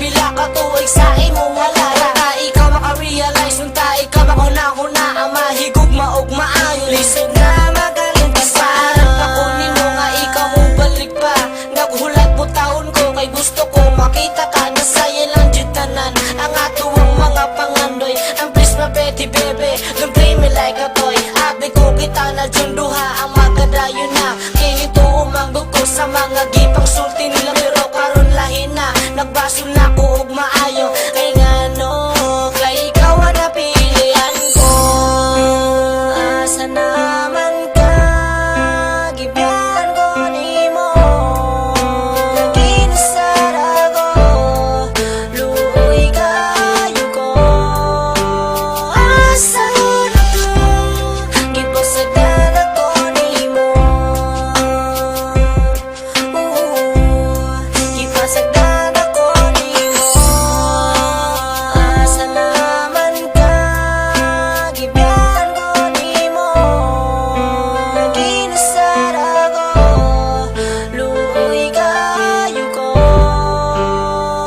pila ka tuig sa imong halala. Ikaw makarealize unta ikaw makuna-huna ang mahigugma og maayo. Lisod na magaling ka sa harap ako nino nga ikaw mo balik pa. Naghulat mo taon ko kay gusto ko makita ka na saya lang jitanan ang ato ang mga pangandoy. Ang please my Betty baby, don't play me like a toy. Abi ko kita na dyan duha ang magadayo na. Kinito umanggog ko sa mga gipang sulti nila pero karon lahin na. Nagbasol na ko og maayo kay ngano kay ikaw ang napilian ko. Asa naman ka gibiyahan ko nimo. Kinasara ko luoy kayo ko. Asa na ka gipasagan ako nimo. Gipasagan ako nimo. Asa naman ka gibiyahan ko nimo. Kinasara ko luoy kayo ko.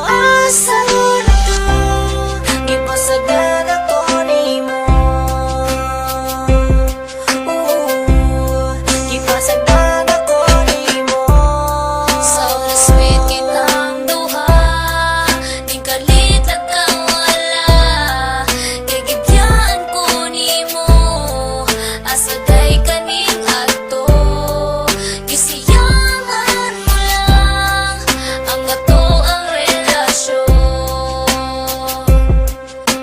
Asa na ka gipasagan ako nimo. Gipasagan ako nimo. Sobrang sweet kitang duha, di kalit kang wala. Kigibiyaan ko nimo, asa day kaning adto. Gisiyangan mo lang, ang ato ang relasyon.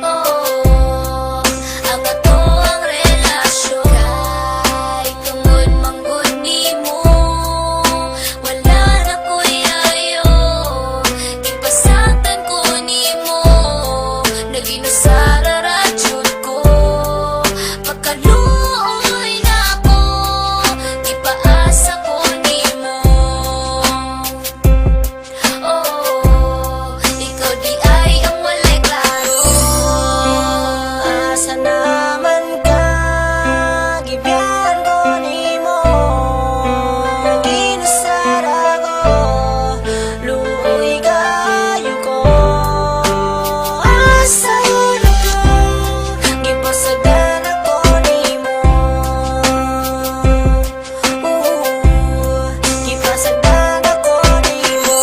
Oh, ang ato ang relasyon. Kay tungod manggod nimo, wala na ko'y ayo. Ipasaktan ko nimo, naginusara radyod ko. Pagkaluoy na ako, ipaasa ko nimo. Oh, ikaw di ay ang walay klaro. Asa naman ka gibiyahan ko nimo. Kinasara ko luoy kayo ko. Asa na ka gipasagan ako nimo. Gipasagan ako nimo.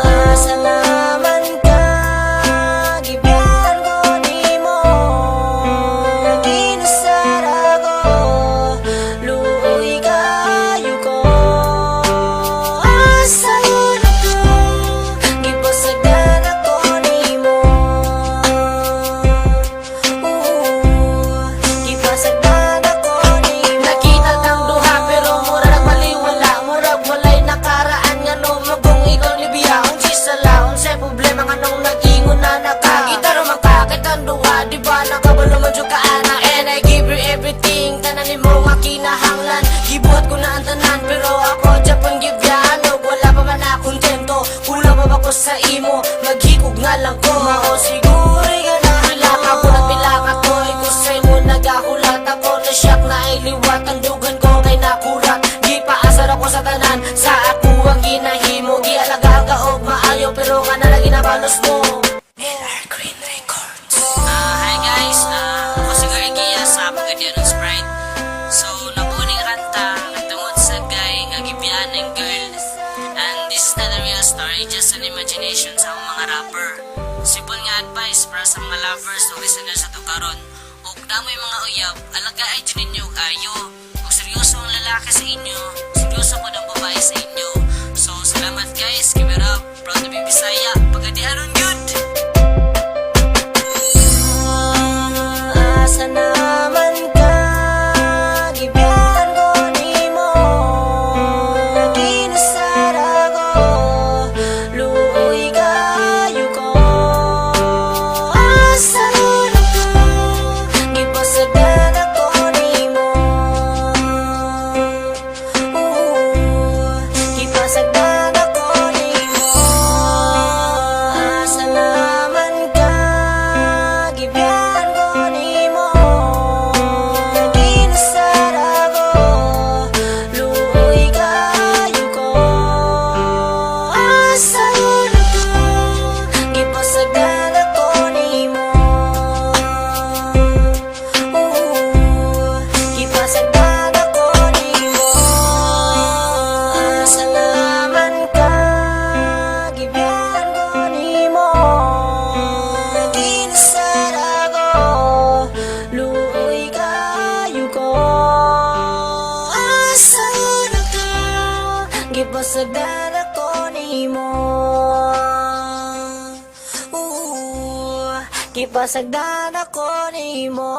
Asa naman ka gibiyahan ko nimo. Kinasara ko luoy kayo ko. Asa na ka gipasagan ako nimo. Gipasagan ako nimo. Nakita tang duha pero murag maliwala. Murag walay nakaraan nga no magong ikaw ni biyahon sisalaon sa problema nga nung nag-ingon na nakakita ro makakit ang duha. Di ba nakabalo man jud ka ana and I give you everything. Tanan nimo nga kinahanglan. Gibuhat ko na ang tanan pero ako Japan gibyahan og wala pa man na kontento. Kulang pa ba ko sa imo maghikog nga lang ko. Mao siguro nga nahila ka po na pila ka toy. Kung sa imo nagahulat ako na siyak na ay liwat. Ang dugan ko kay nakurat. Di paasar ako sa tanan sa ako ang ginahimo. Gialagaan ka og maayo pero nga na ginabalos mo. Miller Green Records. Hi guys, ako si Gargia sa Pagadian ng Sprite. So, nabuning kanta tungod sa guy nga gibiyahan ng girl. And this is not a real story, just an imagination sa mga rapper. Simple nga advice para sa mga lovers o listeners sa tukaron. O damoy mga uyab, alaga ay dyan ninyo kayo. Kung seryoso ang lalaki sa inyo, seryoso po ng babae sa inyo. So, salamat guys, keep it up, proud to be Bisaya, Pagadian good! Asa naman ka gibiyahan ko nimo. Kinasara ko luoy kayo ko. Asa na ka gipasagan ako nimo. Gipasagan ako nimo. Asa nimo. Kipasagdan ako nimo.